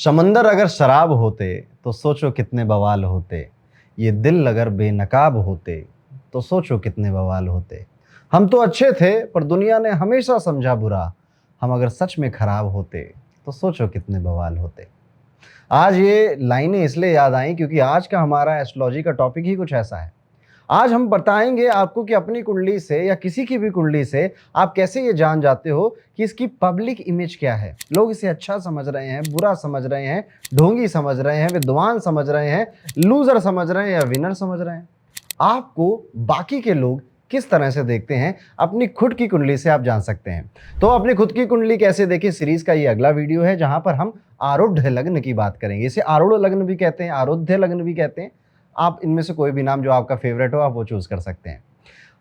समंदर अगर शराब होते तो सोचो कितने बवाल होते। ये दिल अगर बेनकाब होते तो सोचो कितने बवाल होते। हम तो अच्छे थे पर दुनिया ने हमेशा समझा बुरा। हम अगर सच में खराब होते तो सोचो कितने बवाल होते। आज ये लाइनें इसलिए याद आई क्योंकि आज का हमारा एस्ट्रोलॉजी का टॉपिक ही कुछ ऐसा है। आज हम बताएंगे आपको कि अपनी कुंडली से या किसी की भी कुंडली से आप कैसे ये जान जाते हो कि इसकी पब्लिक इमेज क्या है। लोग इसे अच्छा समझ रहे हैं, बुरा समझ रहे हैं, ढोंगी समझ रहे हैं, विद्वान समझ रहे हैं, लूजर समझ रहे हैं या विनर समझ रहे हैं। आपको बाकी के लोग किस तरह से देखते हैं अपनी खुद की कुंडली से आप जान सकते हैं। तो अपनी खुद की कुंडली कैसे देखें सीरीज का ये अगला वीडियो है जहां पर हम आरूढ़ लग्न की बात करेंगे। इसे आरूढ़ लग्न भी कहते हैं, आरुध्य लग्न भी कहते हैं। आप इनमें से कोई भी नाम जो आपका फेवरेट हो आप वो चूज कर सकते हैं।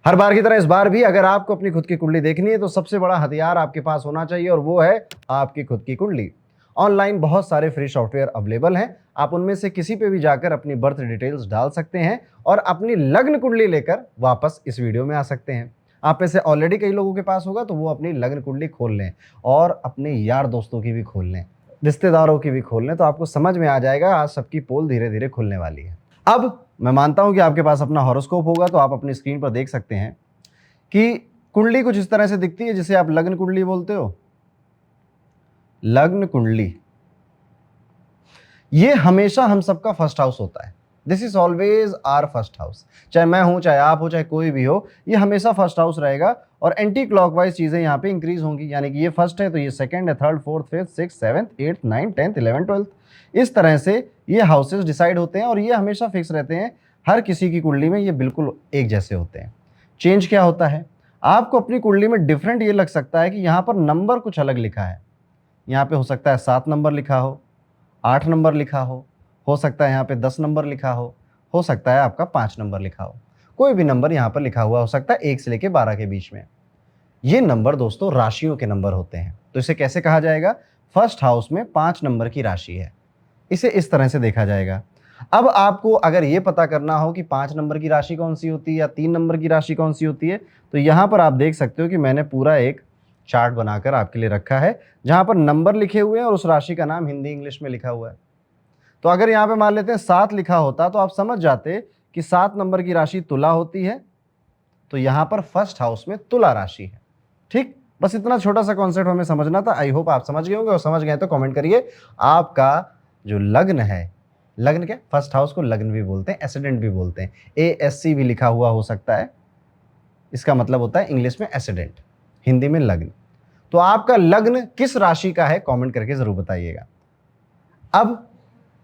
हर बार की तरह इस बार भी अगर आपको अपनी खुद की कुंडली देखनी है तो सबसे बड़ा हथियार आपके पास होना चाहिए और वो है आपकी खुद की कुंडली। ऑनलाइन बहुत सारे फ्री सॉफ्टवेयर अवेलेबल हैं। आप उनमें से किसी पे भी जाकर अपनी बर्थ डिटेल्स डाल सकते हैं और अपनी लग्न कुंडली लेकर वापस इस वीडियो में आ सकते हैं। आप में से ऑलरेडी कई लोगों के पास होगा तो वो अपनी लग्न कुंडली खोल लें और अपने यार दोस्तों की भी खोल लें, रिश्तेदारों की भी खोल लें, तो आपको समझ में आ जाएगा आज सबकी पोल धीरे धीरे खुलने वाली है। अब मैं मानता हूं कि आपके पास अपना हॉरोस्कोप होगा तो आप अपनी स्क्रीन पर देख सकते हैं कि कुंडली कुछ इस तरह से दिखती है जिसे आप लग्न कुंडली बोलते हो। लग्न कुंडली ये हमेशा हम सबका फर्स्ट हाउस होता है। This is always are first house. चाहे मैं हूं, चाहे आप हो, चाहे कोई भी हो, ये हमेशा फर्स्ट हाउस रहेगा और एंटी क्लॉकवाइज चीजें यहाँ पे इंक्रीज होंगी। यानी कि ये फर्स्ट है तो ये सेकंड है, third, fourth, fifth, six, seventh, eighth, ninth, 10th, 11th, 12th, इस तरह से ये हाउसेस डिसाइड होते हैं और ये हमेशा फिक्स रहते हैं। हर किसी की कुंडली में ये बिल्कुल एक जैसे होते हैं। चेंज क्या होता है, आपको अपनी कुंडली में डिफरेंट ये लग सकता है कि यहाँ पर नंबर कुछ अलग लिखा है। यहाँ पे हो सकता है 7 नंबर लिखा हो, 8 नंबर लिखा हो सकता है यहाँ पे 10 नंबर लिखा हो सकता है आपका 5 नंबर लिखा हो। कोई भी नंबर यहाँ पर लिखा हुआ हो सकता है 1 से लेके 12 के बीच में। ये नंबर दोस्तों राशियों के नंबर होते हैं। तो इसे कैसे कहा जाएगा, फर्स्ट हाउस में 5 नंबर की राशि है, इसे इस तरह से देखा जाएगा। अब आपको अगर ये पता करना हो कि 5 नंबर की राशि कौन सी होती है या 3 नंबर की राशि कौन सी होती है, तो यहाँ पर आप देख सकते हो कि मैंने पूरा एक चार्ट बनाकर आपके लिए रखा है जहां पर नंबर लिखे हुए हैं और उस राशि का नाम हिंदी इंग्लिश में लिखा हुआ है। तो अगर यहाँ पे मान लेते हैं 7 लिखा होता तो आप समझ जाते कि 7 नंबर की राशि तुला होती है, तो यहाँ पर फर्स्ट हाउस में तुला राशि है। ठीक, बस इतना छोटा सा कॉन्सेप्ट हमें समझना था। आई होप आप समझ गए होंगे और समझ गए तो कमेंट करिए आपका जो लग्न है, लग्न क्या, फर्स्ट हाउस को लग्न भी बोलते हैं, एसिडेंट भी बोलते हैं, ASC भी लिखा हुआ हो सकता है, इसका मतलब होता है इंग्लिश में एसिडेंट, हिंदी में लग्न। तो आपका लग्न किस राशि का है कमेंट करके जरूर बताइएगा। अब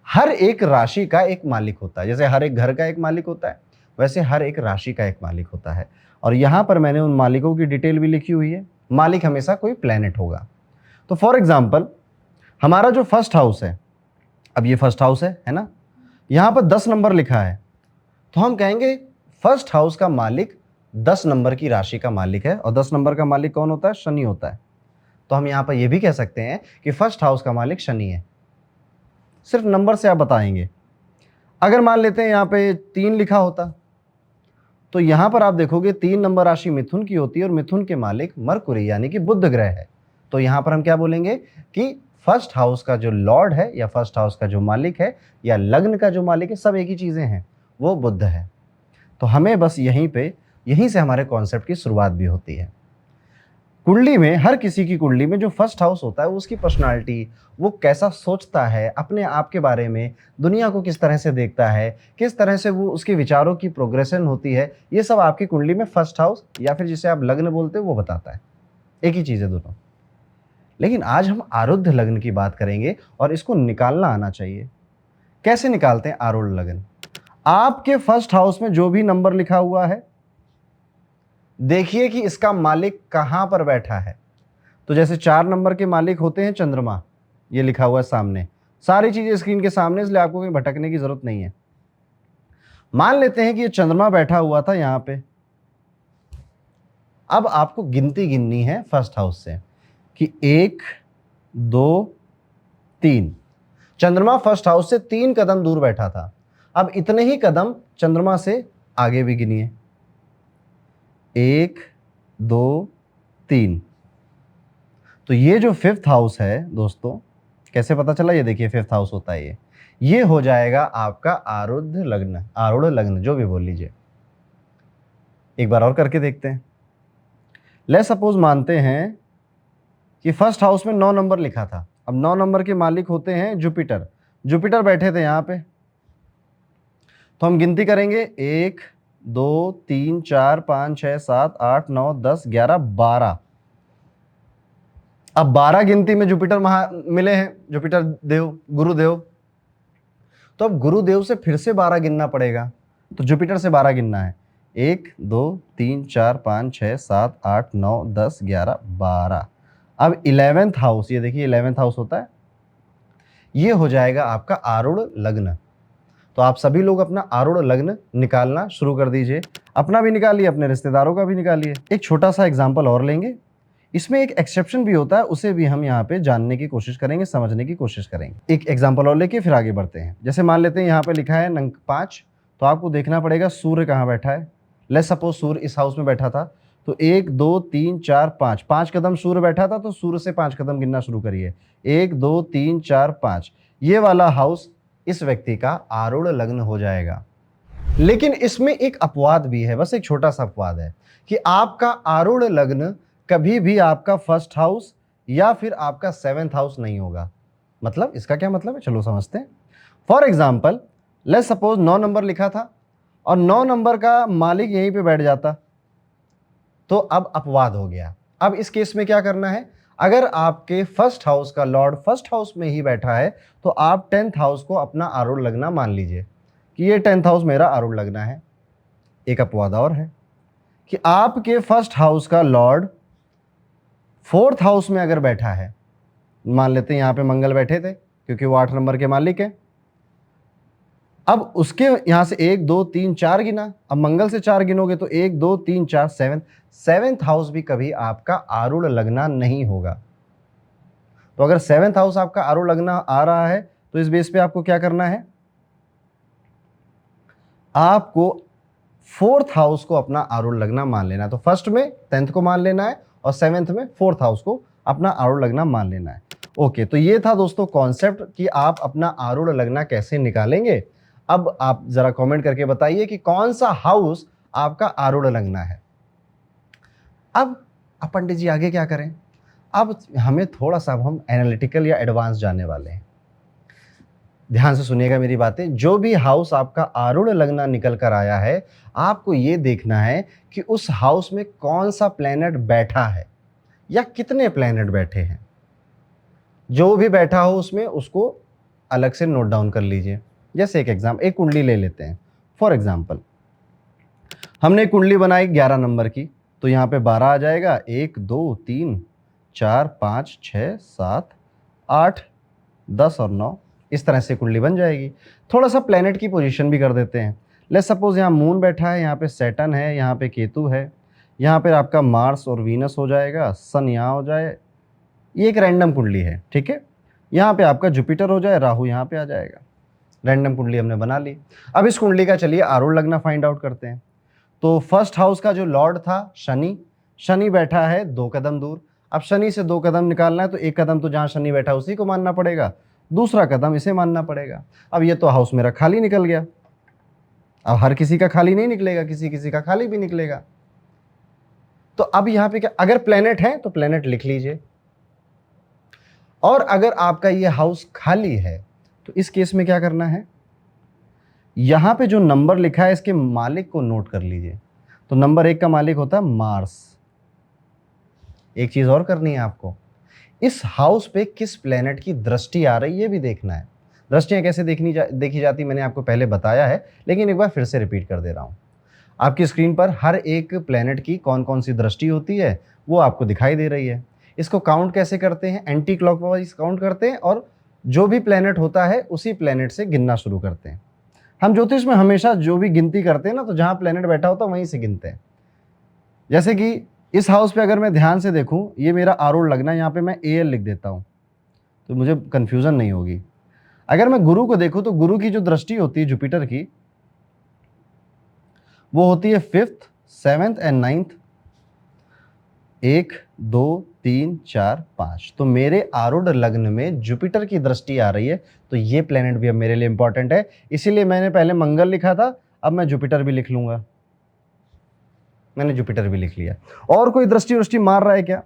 हर एक राशि का एक मालिक होता है, जैसे हर एक घर का एक मालिक होता है वैसे हर एक राशि का एक मालिक होता है और यहां पर मैंने उन मालिकों की डिटेल भी लिखी हुई है। मालिक हमेशा कोई प्लेनेट होगा। तो फॉर एग्जांपल हमारा जो फर्स्ट हाउस है, अब ये फर्स्ट हाउस है ना, यहां पर 10 नंबर लिखा है तो हम कहेंगे फर्स्ट हाउस का मालिक 10 नंबर की राशि का मालिक है और 10 नंबर का मालिक कौन होता है, शनि होता है। तो हम यहां पर यह भी कह सकते हैं कि फर्स्ट हाउस का मालिक शनि है। सिर्फ नंबर से आप बताएंगे। अगर मान लेते हैं यहां पे 3 लिखा होता तो यहां पर आप देखोगे 3 नंबर राशि मिथुन की होती है और मिथुन के मालिक मरकुरी यानी कि बुध ग्रह है। तो यहां पर हम क्या बोलेंगे कि फर्स्ट हाउस का जो लॉर्ड है या फर्स्ट हाउस का जो मालिक है या लग्न का जो मालिक है, सब एक ही चीजें हैं, वो बुध है। तो हमें बस यहीं से हमारे कॉन्सेप्ट की शुरुआत भी होती है। कुंडली में, हर किसी की कुंडली में जो फर्स्ट हाउस होता है वो उसकी पर्सनालिटी, वो कैसा सोचता है अपने आप के बारे में, दुनिया को किस तरह से देखता है, किस तरह से वो उसके विचारों की प्रोग्रेशन होती है, ये सब आपकी कुंडली में फर्स्ट हाउस या फिर जिसे आप लग्न बोलते हो वो बताता है। एक ही चीज़ है दोनों। लेकिन आज हम आरुद्ध लग्न की बात करेंगे और इसको निकालना आना चाहिए। कैसे निकालते हैं आरुद्ध लग्न, आपके फर्स्ट हाउस में जो भी नंबर लिखा हुआ है देखिए कि इसका मालिक कहां पर बैठा है। तो जैसे 4 नंबर के मालिक होते हैं चंद्रमा, ये लिखा हुआ है सामने, सारी चीजें स्क्रीन के सामने, इसलिए आपको कहीं भटकने की जरूरत नहीं है। मान लेते हैं कि ये चंद्रमा बैठा हुआ था यहां पे। अब आपको गिनती गिननी है फर्स्ट हाउस से कि 1 2 3। चंद्रमा फर्स्ट हाउस से 3 कदम दूर बैठा था। अब इतने ही कदम चंद्रमा से आगे भी गिनिए, 1 2 3। तो ये जो फिफ्थ हाउस है दोस्तों, कैसे पता चला? ये देखिए फिफ्थ हाउस होता है ये हो जाएगा आपका आरूढ़ लग्न, आरूढ़ लग्न जो भी बोल लीजिए। एक बार और करके देखते हैं। ले सपोज मानते हैं कि फर्स्ट हाउस में 9 नंबर लिखा था। अब 9 नंबर के मालिक होते हैं जुपिटर, जुपिटर बैठे थे यहाँ पे, तो हम गिनती करेंगे 1 2 3 4 5 6 7 8 9 10 11 12। अब 12 गिनती में जुपिटर मिले हैं, जुपिटर देव, गुरुदेव, तो अब गुरुदेव से फिर से 12 गिनना पड़ेगा, तो जुपिटर से 12 गिनना है। 1 2 3 4 5 6 7 8 9 10 11 12। अब 11th हाउस, ये देखिए 11th हाउस होता है, ये हो जाएगा आपका आरूढ़ लग्न। तो आप सभी लोग अपना आरूढ़ लग्न निकालना शुरू कर दीजिए, अपना भी निकालिए, अपने रिश्तेदारों का भी निकालिए। एक छोटा सा एग्जाम्पल और लेंगे, इसमें एक एक्सेप्शन भी होता है, उसे भी हम यहाँ पे जानने की कोशिश करेंगे, समझने की कोशिश करेंगे। एक एग्जाम्पल और लेके फिर आगे बढ़ते हैं। जैसे मान लेते हैं यहाँ पे लिखा है नंक 5, तो आपको देखना पड़ेगा सूर्य कहाँ बैठा है। लेट्स सपोज सूर्य इस हाउस में बैठा था, तो 1 2 3 4 5, 5 कदम सूर्य बैठा था, तो सूर्य से 5 कदम गिनना शुरू करिए। 1 2 3 4 5, ये वाला हाउस इस व्यक्ति का आरूढ़ लग्न हो जाएगा। लेकिन इसमें एक अपवाद भी है, बस एक छोटा सा अपवाद है कि आपका आरूढ़ लग्न कभी भी आपका फर्स्ट हाउस या फिर आपका 7th हाउस नहीं होगा। मतलब इसका क्या मतलब है, चलो समझते हैं। For example let's suppose 9 number लिखा था और 9 नंबर का मालिक यहीं पे बैठ जाता, तो अब अपवाद हो गया। अब इस केस में क्या करना है, अगर आपके फर्स्ट हाउस का लॉर्ड फर्स्ट हाउस में ही बैठा है, तो आप 10th हाउस को अपना आरूढ़ लगना मान लीजिए कि ये 10th हाउस मेरा आरूढ़ लगना है। एक अपवाद और है कि आपके फर्स्ट हाउस का लॉर्ड 4th हाउस में अगर बैठा है, मान लेते हैं यहाँ पे मंगल बैठे थे क्योंकि वो 8 नंबर के मालिक है। अब उसके यहां से 1 2 3 4 गिना, अब मंगल से 4 गिनोगे तो 1 2 3 4 7th हाउस भी कभी आपका आरूढ़ लगना नहीं होगा। तो अगर 7th हाउस आपका आरूढ़ लगना आ रहा है, तो इस बेस पे आपको क्या करना है, आपको 4th हाउस को अपना आरूढ़ लगना मान लेना है। तो फर्स्ट में 10th को मान लेना है और 7th में 4th हाउस को अपना आरूढ़ लगना मान लेना है। ओके, तो ये था दोस्तों कॉन्सेप्ट कि आप अपना आरूढ़ लगना कैसे निकालेंगे। अब आप जरा कमेंट करके बताइए कि कौन सा हाउस आपका आरूढ़ लगना है। अब पंडित जी आगे क्या करें, अब हमें थोड़ा सा, अब हम एनालिटिकल या एडवांस जाने वाले हैं। ध्यान से सुनिएगा मेरी बातें। जो भी हाउस आपका आरूढ़ लगना निकल कर आया है, आपको ये देखना है कि उस हाउस में कौन सा प्लैनेट बैठा है या कितने प्लैनेट बैठे हैं। जो भी बैठा हो उसमें उसको अलग से नोट डाउन कर लीजिए। जैसे एक कुंडली ले लेते हैं। फॉर एग्जाम्पल हमने कुंडली बनाई 11 नंबर की, तो यहाँ पे 12 आ जाएगा, 1 2 3 4 5 6 7 8 10 और 9, इस तरह से कुंडली बन जाएगी। थोड़ा सा प्लेनेट की पोजीशन भी कर देते हैं। लेट्स सपोज यहाँ मून बैठा है, यहाँ पे सैटर्न है, यहाँ पे केतु है, यहाँ पे आपका मार्स और वीनस हो जाएगा, सन यहाँ हो जाए, ये एक रैंडम कुंडली है, ठीक है। यहाँ पे आपका जुपिटर हो जाए, राहु यहाँ पे आ जाएगा। रैंडम कुंडली हमने बना ली। अब इस कुंडली का चलिए आरूढ़ लगना फाइंड आउट करते हैं। तो फर्स्ट हाउस का जो लॉर्ड था शनि, शनि बैठा है 2 कदम दूर। अब शनि से 2 कदम निकालना है, तो 1 कदम तो जहाँ शनि बैठा उसी को मानना पड़ेगा, दूसरा कदम इसे मानना पड़ेगा। अब ये तो हाउस मेरा खाली निकल गया। अब हर किसी का खाली नहीं निकलेगा, किसी किसी का खाली भी निकलेगा। तो अब यहाँ पे क्या, अगर प्लेनेट है तो प्लेनेट लिख लीजिए, और अगर आपका ये हाउस खाली है तो इस केस में क्या करना है, यहां पे जो नंबर लिखा है इसके मालिक को नोट कर लीजिए। तो नंबर 1 का मालिक होता है मार्स। एक चीज और करनी है आपको, इस हाउस पे किस प्लेनेट की दृष्टि आ रही है ये भी देखना है। दृष्टियां कैसे देखी जाती मैंने आपको पहले बताया है, लेकिन एक बार फिर से रिपीट कर दे रहा हूं। आपकी स्क्रीन पर हर एक प्लेनेट की कौन कौन सी दृष्टि होती है वो आपको दिखाई दे रही है। इसको काउंट कैसे करते हैं, एंटी क्लॉकवाइज काउंट करते हैं, और जो भी प्लेनेट होता है उसी प्लेनेट से गिनना शुरू करते हैं। हम ज्योतिष में हमेशा जो भी गिनती करते हैं ना, तो जहां प्लेनेट बैठा होता है वहीं से गिनते हैं। जैसे कि इस हाउस पे अगर मैं ध्यान से देखूं, ये मेरा आरूढ़ लगना है, यहाँ पे मैं AL लिख देता हूं तो मुझे कंफ्यूजन नहीं होगी। अगर मैं गुरु को देखूं तो गुरु की जो दृष्टि होती है जुपिटर की, वो होती है 5th 7th एंड 9th, 1 2 3, 4, 5। तो मेरे आरूढ़ लग्न में जुपिटर की दृष्टि आ रही है, तो ये प्लेनेट भी अब मेरे लिए इंपॉर्टेंट है। इसीलिए मैंने पहले मंगल लिखा था, अब मैं जुपिटर भी लिख लूंगा। मैंने जुपिटर भी लिख लिया। और कोई दृष्टि वृष्टि मार रहा है क्या?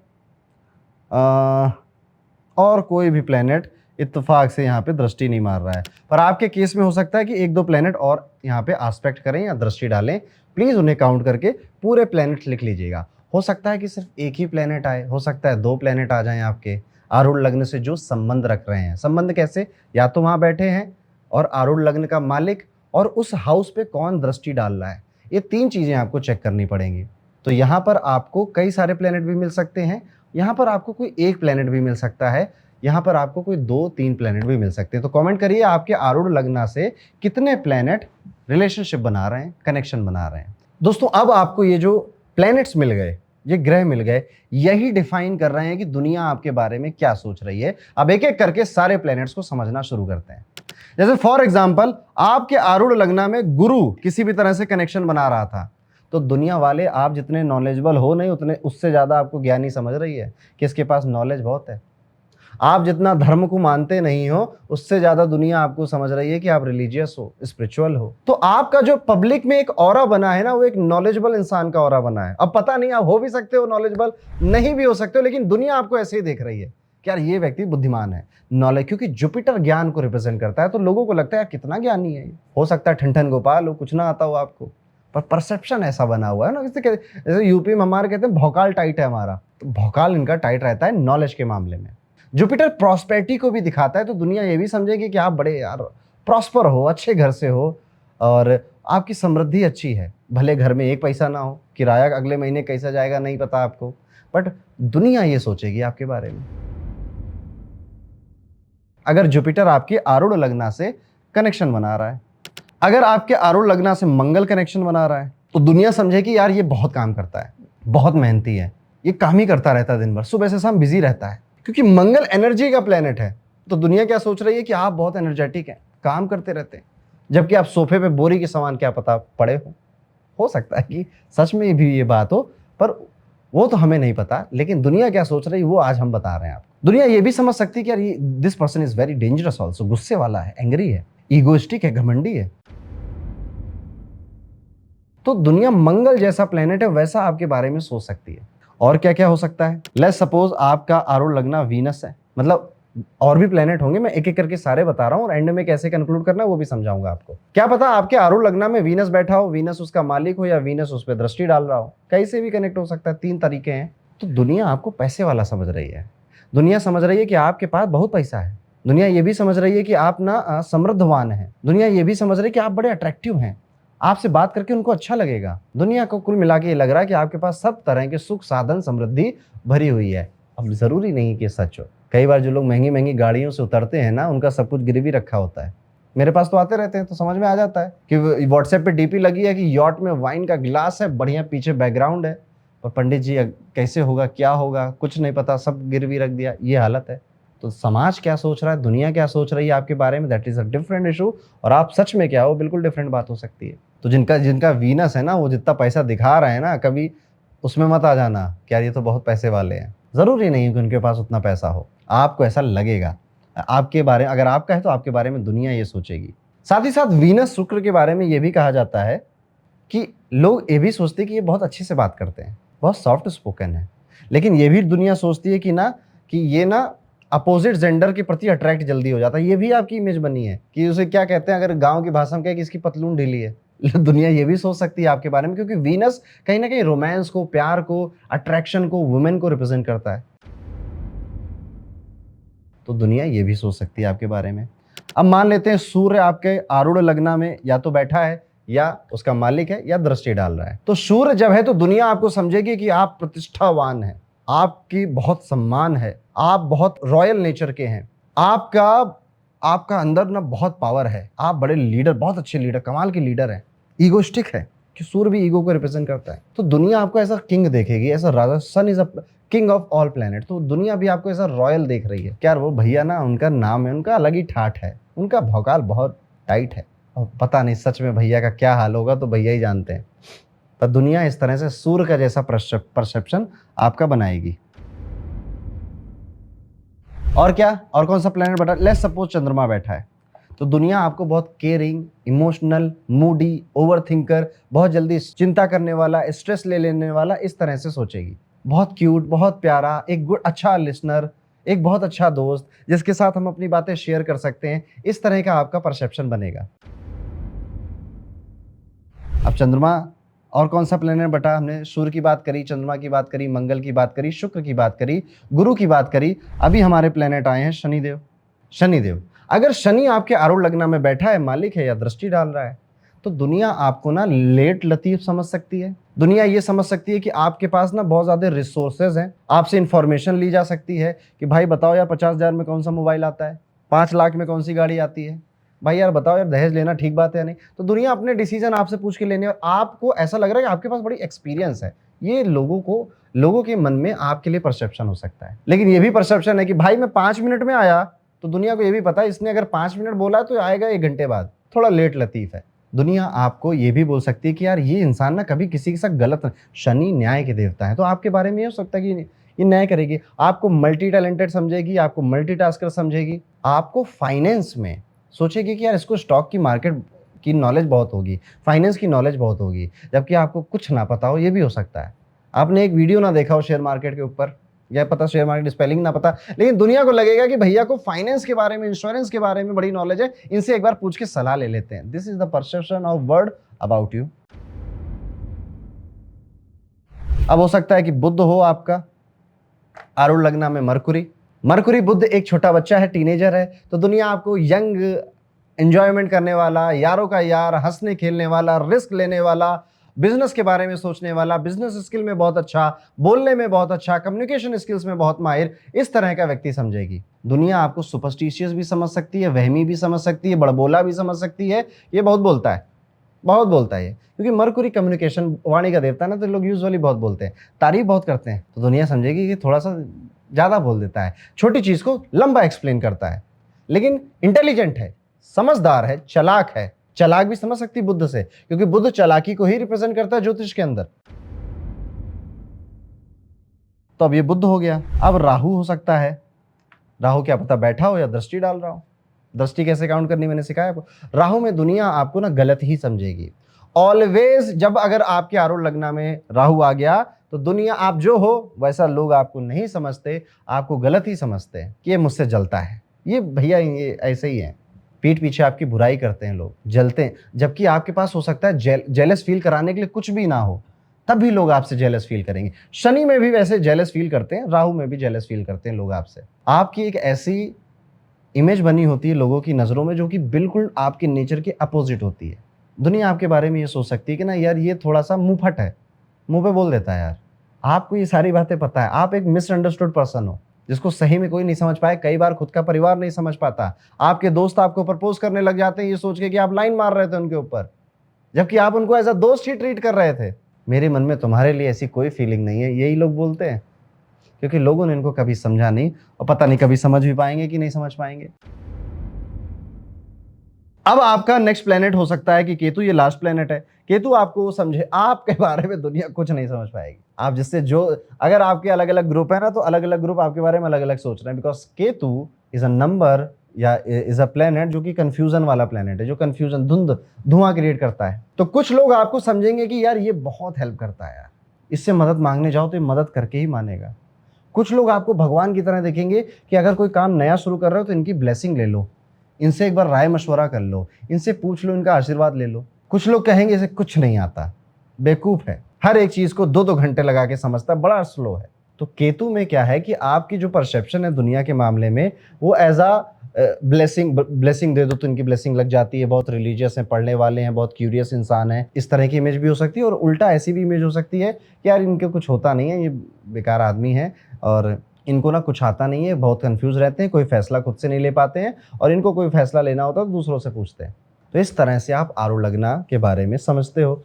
और कोई भी प्लेनेट इत्तेफाक से यहाँ पे दृष्टि नहीं मार रहा है, पर आपके केस में हो सकता है कि एक दो प्लेनेट और यहाँ पे आस्पेक्ट करें या दृष्टि डालें। प्लीज उन्हें काउंट करके पूरे प्लेनेट लिख लीजिएगा। हो सकता है कि सिर्फ एक ही प्लेनेट आए, हो सकता है 2 प्लेनेट आ जाएं आपके आरूढ़ लग्न से जो संबंध रख रहे हैं। संबंध कैसे? या तो वहां बैठे हैं और आरूढ़ लग्न का मालिक और उस हाउस पे कौन दृष्टि डाल रहा है, ये 3 चीजें आपको चेक करनी पड़ेंगी। तो यहाँ पर आपको कई सारे प्लेनेट भी मिल सकते हैं, यहाँ पर आपको कोई एक प्लेनेट भी मिल सकता है, यहाँ पर आपको कोई 2-3 प्लेनेट भी मिल सकते हैं। तो कमेंट करिए आपके आरूढ़ लग्न से कितने प्लेनेट रिलेशनशिप बना रहे हैं, कनेक्शन बना रहे हैं। दोस्तों अब आपको ये जो प्लैनेट्स मिल गए, ये ग्रह मिल गए, यही डिफाइन कर रहे हैं कि दुनिया आपके बारे में क्या सोच रही है। अब एक एक करके सारे प्लैनेट्स को समझना शुरू करते हैं। जैसे फॉर एग्जांपल आपके आरूढ़ लग्न में गुरु किसी भी तरह से कनेक्शन बना रहा था, तो दुनिया वाले आप जितने नॉलेजेबल हो नहीं उतने उससे ज्यादा आपको ज्ञानी समझ रही है कि इसके पास नॉलेज बहुत है। आप जितना धर्म को मानते नहीं हो उससे ज्यादा दुनिया आपको समझ रही है कि आप रिलीजियस हो, स्पिरिचुअल हो। तो आपका जो पब्लिक में एक ऑरा बना है ना, वो एक नॉलेजेबल इंसान का ऑरा बना है। अब पता नहीं आप हो भी सकते हो नॉलेजेबल, नहीं भी हो सकते हो, लेकिन दुनिया आपको ऐसे ही देख रही है कि यार ये व्यक्ति बुद्धिमान है, नॉलेज, क्योंकि जुपिटर ज्ञान को रिप्रेजेंट करता है। तो लोगों को लगता है कितना ज्ञानी है। हो सकता है ठन गोपाल हो, कुछ ना आता हो आपको, पर परसेप्शन ऐसा बना हुआ है ना। जैसे यूपी में हमारे कहते हैं भौकाल टाइट है हमारा, तो भौकाल इनका टाइट रहता है नॉलेज के मामले में। जुपिटर प्रॉस्पेरिटी को भी दिखाता है, तो दुनिया ये भी समझेगी कि आप बड़े यार प्रॉस्पर हो, अच्छे घर से हो और आपकी समृद्धि अच्छी है। भले घर में एक पैसा ना हो, किराया अगले महीने कैसा जाएगा नहीं पता आपको, बट दुनिया ये सोचेगी आपके बारे में। अगर जुपिटर आपके आरूढ़ लग्न से कनेक्शन बना रहा है, अगर आपके आरूढ़ लग्न से मंगल कनेक्शन बना रहा है, तो दुनिया समझेगी यार ये बहुत काम करता है, बहुत मेहनती है, ये काम ही करता रहता है दिन भर, सुबह से शाम बिजी रहता है। क्योंकि मंगल एनर्जी का प्लेनेट है, तो दुनिया क्या सोच रही है कि आप बहुत एनर्जेटिक हैं, काम करते रहते हैं, जबकि आप सोफे पे बोरी के समान क्या पता पड़े हो सकता है कि सच में भी ये बात हो, पर वो तो हमें नहीं पता। लेकिन दुनिया क्या सोच रही है वो आज हम बता रहे हैं आपको। दुनिया ये भी समझ सकती है कि यार ये this person is very dangerous also, गुस्से वाला है, एंग्री है, ईगोइस्टिक है, घमंडी है। तो दुनिया मंगल जैसा प्लेनेट है वैसा आपके बारे में सोच सकती है। और क्या क्या हो सकता है? लेट्स सपोज आपका आरूढ़ लग्न वीनस है, मतलब और भी प्लेनेट होंगे, मैं एक एक करके सारे बता रहा हूं और एंड में कैसे कंक्लूड करना है वो भी समझाऊंगा आपको। क्या पता आपके आरूढ़ लग्न में वीनस बैठा हो, वीनस उसका मालिक हो, या वीनस उस पर दृष्टि डाल रहा हो, कैसे भी कनेक्ट हो सकता है। 3 तरीके हैं। तो दुनिया आपको पैसे वाला समझ रही है, दुनिया समझ रही है कि आपके पास बहुत पैसा है, दुनिया ये भी समझ रही है कि आप ना समृद्धवान है, दुनिया ये भी समझ रही है कि आप बड़े अट्रैक्टिव हैं, आपसे बात करके उनको अच्छा लगेगा। दुनिया को कुल मिला के ये लग रहा है कि आपके पास सब तरह के सुख साधन समृद्धि भरी हुई है। अब जरूरी नहीं कि सच हो, कई बार जो लोग महंगी महंगी गाड़ियों से उतरते हैं ना, उनका सब कुछ गिरवी रखा होता है। मेरे पास तो आते रहते हैं तो समझ में आ जाता है कि व्हाट्सएप पे डीपी लगी है कि यॉट में वाइन का गिलास है, बढ़िया पीछे बैकग्राउंड है, और पंडित जी कैसे होगा क्या होगा कुछ नहीं पता, सब गिरवी रख दिया, ये हालत है। तो समाज क्या सोच रहा है, दुनिया क्या सोच रही है आपके बारे में, that is a different issue. और आप सच में क्या हो, बिल्कुल डिफरेंट बात हो सकती है। तो जिनका वीनस है ना, वो जितना पैसा दिखा रहे हैं ना, कभी उसमें मत आ जाना क्या ये तो बहुत पैसे वाले हैं। जरूरी नहीं है कि उनके पास उतना पैसा हो, आपको ऐसा लगेगा। आपके बारे में अगर आपका है तो आपके बारे में दुनिया ये सोचेगी। साथ ही साथ वीनस शुक्र के बारे में ये भी कहा जाता है कि लोग ये भी सोचते हैं कि ये बहुत अच्छे से बात करते हैं, बहुत सॉफ्ट स्पोकन है, लेकिन ये भी दुनिया सोचती है कि ये ना अपोजिट जेंडर के प्रति अट्रैक्ट जल्दी हो जाता है। ये भी आपकी इमेज बनी है कि उसे क्या कहते हैं, अगर गांव की भाषा में कहे कि इसकी पतलून ढीली है। दुनिया ये भी सोच सकती है आपके बारे में, क्योंकि वीनस कहीं ना कहीं रोमांस को, प्यार को, अट्रैक्शन को, वुमेन को रिप्रेजेंट करता है। तो दुनिया ये भी सोच सकती है आपके बारे में। अब मान लेते हैं सूर्य आपके आरूढ़ लग्न में या तो बैठा है, या उसका मालिक है, या दृष्टि डाल रहा है। तो सूर्य जब है तो दुनिया आपको समझेगी कि आप प्रतिष्ठावान हैं, आपकी बहुत सम्मान है, आप बहुत रॉयल नेचर के हैं, आपका अंदर ना बहुत पावर है, आप बड़े लीडर, बहुत अच्छे लीडर, कमाल के लीडर हैं। ईगोइस्टिक है कि सूर्य भी ईगो को रिप्रेजेंट करता है। तो दुनिया आपको ऐसा किंग देखेगी, ऐसा राजा, sun is a king of all planet. तो दुनिया भी आपको ऐसा रॉयल देख रही है। क्या वो भैया ना, उनका नाम है, उनका अलग ही ठाठ है, उनका भौकाल बहुत टाइट है, और पता नहीं सच में भैया का क्या हाल होगा, तो भैया ही जानते हैं। पर दुनिया इस तरह से सूर्य का जैसा परसेप्शन आपका बनाएगी। और क्या, और कौन सा प्लेनेट बैठा, लेट्स सपोज चंद्रमा बैठा है, तो दुनिया आपको बहुत caring, emotional, Moody, over thinker, बहुत जल्दी चिंता करने वाला, स्ट्रेस ले लेने वाला, इस तरह से सोचेगी। बहुत क्यूट, बहुत प्यारा, एक गुड अच्छा लिसनर, एक बहुत अच्छा दोस्त जिसके साथ हम अपनी बातें शेयर कर सकते हैं, इस तरह का आपका परसेप्शन बनेगा। अब चंद्रमा और कौन सा प्लेनेट बटा, हमने सूर्य की बात करी, चंद्रमा की बात करी, मंगल की बात करी, शुक्र की बात करी, गुरु की बात करी, अभी हमारे प्लेनेट आए हैं शनिदेव। शनिदेव, अगर शनि आपके आरूढ़ लग्न में बैठा है, मालिक है या दृष्टि डाल रहा है, तो दुनिया आपको ना लेट लतीफ समझ सकती है। दुनिया ये समझ सकती है कि आपके पास ना बहुत ज्यादा रिसोर्सेज हैं, आपसे इंफॉर्मेशन ली जा सकती है कि भाई बताओ यार 50,000 में कौन सा मोबाइल आता है, 5 लाख में कौन सी गाड़ी आती है, भाई यार बताओ यार दहेज लेना ठीक बात है या नहीं। तो दुनिया अपने डिसीजन आपसे पूछ के लेने, और आपको ऐसा लग रहा है कि आपके पास बड़ी एक्सपीरियंस है। ये लोगों के मन में आपके लिए परसेप्शन हो सकता है, लेकिन ये भी परसेप्शन है कि भाई मैं 5 मिनट में आया, तो दुनिया को ये भी पता है इसने अगर 5 मिनट बोला तो आएगा 1 घंटे बाद, थोड़ा लेट लतीफ है। दुनिया आपको ये भी बोल सकती है कि यार ये इंसान ना कभी किसी के साथ गलत, शनि न्याय के देवता है, तो आपके बारे में ये हो सकता है कि ये न्याय करेगी, आपको मल्टी टैलेंटेड समझेगी, आपको मल्टीटास्कर समझेगी, आपको फाइनेंस में सोचेगी कि यार इसको स्टॉक की मार्केट की नॉलेज बहुत होगी, फाइनेंस की नॉलेज बहुत होगी, जबकि आपको कुछ ना पता हो, ये भी हो सकता है। आपने एक वीडियो ना देखा हो शेयर मार्केट के ऊपर, या पता शेयर मार्केट स्पेलिंग ना पता, लेकिन दुनिया को लगेगा कि भैया को फाइनेंस के बारे में, इंश्योरेंस के बारे में बड़ी नॉलेज है, इनसे एक बार पूछ के सलाह ले लेते हैं। This is the perception of word about you. अब हो सकता है कि बुध हो आपका आरूढ़ लग्न में मरकुरी बुध एक छोटा बच्चा है, टीनेजर है, तो दुनिया आपको यंग, एंजॉयमेंट करने वाला, यारों का यार, हंसने खेलने वाला, रिस्क लेने वाला, बिजनेस के बारे में सोचने वाला, बिजनेस स्किल में बहुत अच्छा, बोलने में बहुत अच्छा, कम्युनिकेशन स्किल्स में बहुत माहिर, इस तरह का व्यक्ति समझेगी। दुनिया आपको सुपरस्टिशियस भी समझ सकती है, वहमी भी समझ सकती है, बड़बोला भी समझ सकती है, ये बहुत बोलता है, बहुत बोलता है ये, क्योंकि मरकुरी कम्युनिकेशन, वाणी का देवता है ना, तो लोग यूजुअली बहुत बोलते हैं, तारीफ बहुत करते हैं, तो दुनिया समझेगी कि थोड़ा सा ज्यादा बोल देता है, छोटी चीज को लंबा एक्सप्लेन करता है, लेकिन इंटेलिजेंट है, समझदार है, चालाक है। चालाक भी समझ सकती बुद्ध से, क्योंकि बुद्ध चालाकी को ही रिप्रेजेंट करता है ज्योतिष के अंदर। तो अब ये बुद्ध हो गया। अब राहु हो सकता है, राहु क्या पता बैठा हो या दृष्टि डाल रहा हो। दृष्टि कैसे काउंट करनी मैंने सिखाया आपको। राहु में दुनिया आपको ना गलत ही समझेगी ऑलवेज। जब अगर आपके आरूढ़ लग्न में राहु आ गया, तो दुनिया आप जो हो वैसा लोग आपको नहीं समझते, आपको गलत ही समझते हैं कि ये मुझसे जलता है, ये भैया ये ऐसे ही है, पीठ पीछे आपकी बुराई करते हैं, लोग जलते हैं। जबकि आपके पास हो सकता है जेलस फील कराने के लिए कुछ भी ना हो, तब भी लोग आपसे जेलस फील करेंगे। शनि में भी वैसे जेलस फील करते हैं, राहु में भी जेलस फील करते हैं लोग आपसे। आपकी एक ऐसी इमेज बनी होती है लोगों की नज़रों में जो कि बिल्कुल आपके नेचर के अपोजिट होती है। दुनिया आपके बारे में ये सोच सकती है कि ना यार ये थोड़ा सा मुंहफट है, मुंह पे बोल देता है यार, आपको ये सारी बातें पता है, आप एक मिसअंडरस्टूड पर्सन हो जिसको सही में कोई नहीं समझ पाए। कई बार खुद का परिवार नहीं समझ पाता, आपके दोस्त आपको प्रपोज करने लग जाते हैं ये सोच के कि आप लाइन मार रहे थे उनके ऊपर, जबकि आप उनको एज अ दोस्त ही ट्रीट कर रहे थे। मेरे मन में तुम्हारे लिए ऐसी कोई फीलिंग नहीं है, यही लोग बोलते हैं, क्योंकि लोगों ने इनको कभी समझा नहीं, और पता नहीं कभी समझ भी पाएंगे कि नहीं समझ पाएंगे। अब आपका नेक्स्ट प्लेनेट हो सकता है कि केतु, ये लास्ट प्लेनेट है। केतु आपको समझे, आपके बारे में दुनिया कुछ नहीं समझ पाएगी। आप जिससे जो, अगर आपके अलग अलग ग्रुप है ना, तो अलग अलग ग्रुप आपके बारे में अलग अलग सोच रहे हैं, because Ketu is a number या इज अ प्लेनेट जो कि कंफ्यूजन वाला प्लेनेट है, जो कंफ्यूजन, धुआं क्रिएट करता है। तो कुछ लोग आपको समझेंगे कि यार ये बहुत हेल्प करता है यार, इससे मदद मांगने जाओ तो ये मदद करके ही मानेगा। कुछ लोग आपको भगवान की तरह देखेंगे कि अगर कोई काम नया शुरू कर रहे हो तो इनकी ब्लेसिंग ले लो, इनसे एक बार राय मशवरा कर लो, इनसे पूछ लो, इनका आशीर्वाद ले लो। कुछ लोग कहेंगे इसे कुछ नहीं आता, बेवकूफ है, हर एक चीज को 2-2 घंटे लगा के समझता, बड़ा स्लो है। तो केतु में क्या है कि आपकी जो परसेप्शन है दुनिया के मामले में, वो एज अ ब्लेसिंग दे दो तो इनकी ब्लेसिंग लग जाती है, बहुत रिलीजियस हैं, पढ़ने वाले हैं, बहुत क्यूरियस इंसान है, इस तरह की इमेज भी हो सकती है। और उल्टा ऐसी भी इमेज हो सकती है कि यार इनके कुछ होता नहीं है, ये बेकार आदमी है और इनको ना कुछ आता नहीं है, बहुत कंफ्यूज रहते हैं, कोई फैसला खुद से नहीं ले पाते हैं, और इनको कोई फैसला लेना होता है तो दूसरों से पूछते हैं। तो इस तरह से आप आरूढ़ लग्न के बारे में समझते हो।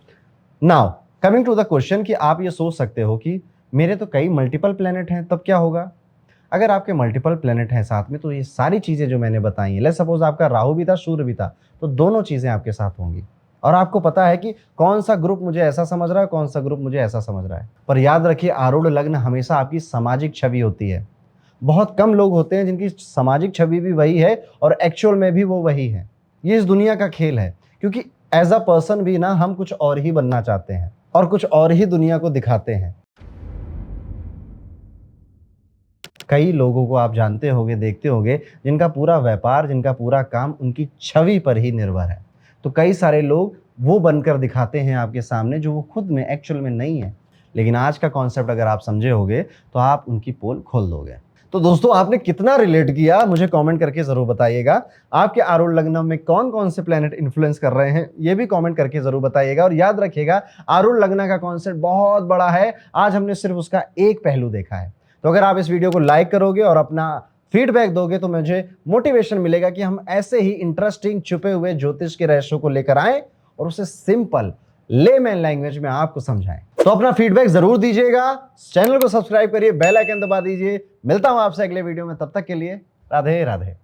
Now coming to the question कि आप ये सोच सकते हो कि मेरे तो कई मल्टीपल प्लेनेट हैं, तब क्या होगा? अगर आपके मल्टीपल प्लेनेट हैं साथ में, तो ये सारी चीजें जो मैंने बताई हैं, लेट्स सपोज आपका राहु भी था, सूर्य भी था, तो दोनों चीजें आपके साथ होंगी, और आपको पता है कि कौन सा ग्रुप मुझे ऐसा समझ रहा है, कौन सा ग्रुप मुझे ऐसा समझ रहा है। पर याद रखिए, आरूढ़ लग्न हमेशा आपकी सामाजिक छवि होती है। बहुत कम लोग होते हैं जिनकी सामाजिक छवि भी वही है और एक्चुअल में भी वो वही है। ये इस दुनिया का खेल है, क्योंकि एज अ पर्सन भी ना हम कुछ और ही बनना चाहते हैं और कुछ और ही दुनिया को दिखाते हैं। कई लोगों को आप जानते होंगे, देखते होंगे, जिनका पूरा व्यापार, जिनका पूरा काम उनकी छवि पर ही निर्भर है। तो कई सारे लोग वो बनकर दिखाते हैं आपके सामने जो वो खुद में एक्चुअल में नहीं है। लेकिन आज का कॉन्सेप्ट अगर आप समझे होगे तो आप उनकी पोल खोल दोगे। तो दोस्तों, आपने कितना रिलेट किया मुझे कमेंट करके जरूर बताइएगा। आपके आरूढ़ लग्न में कौन कौन से प्लैनेट इन्फ्लुएंस कर रहे हैं ये भी कमेंट करके जरूर बताइएगा। और याद रखिएगा, आरूढ़ लग्न का कॉन्सेप्ट बहुत बड़ा है, आज हमने सिर्फ उसका एक पहलू देखा है। तो अगर आप इस वीडियो को लाइक करोगे और अपना फीडबैक दोगे तो मुझे मोटिवेशन मिलेगा कि हम ऐसे ही इंटरेस्टिंग छुपे हुए ज्योतिष के रहस्यों को लेकर आए और उसे सिंपल लेमैन लैंग्वेज में आपको समझाएं। तो अपना फीडबैक जरूर दीजिएगा, चैनल को सब्सक्राइब करिए, बेल आइकन दबा दीजिए। मिलता हूं आपसे अगले वीडियो में, तब तक के लिए राधे राधे।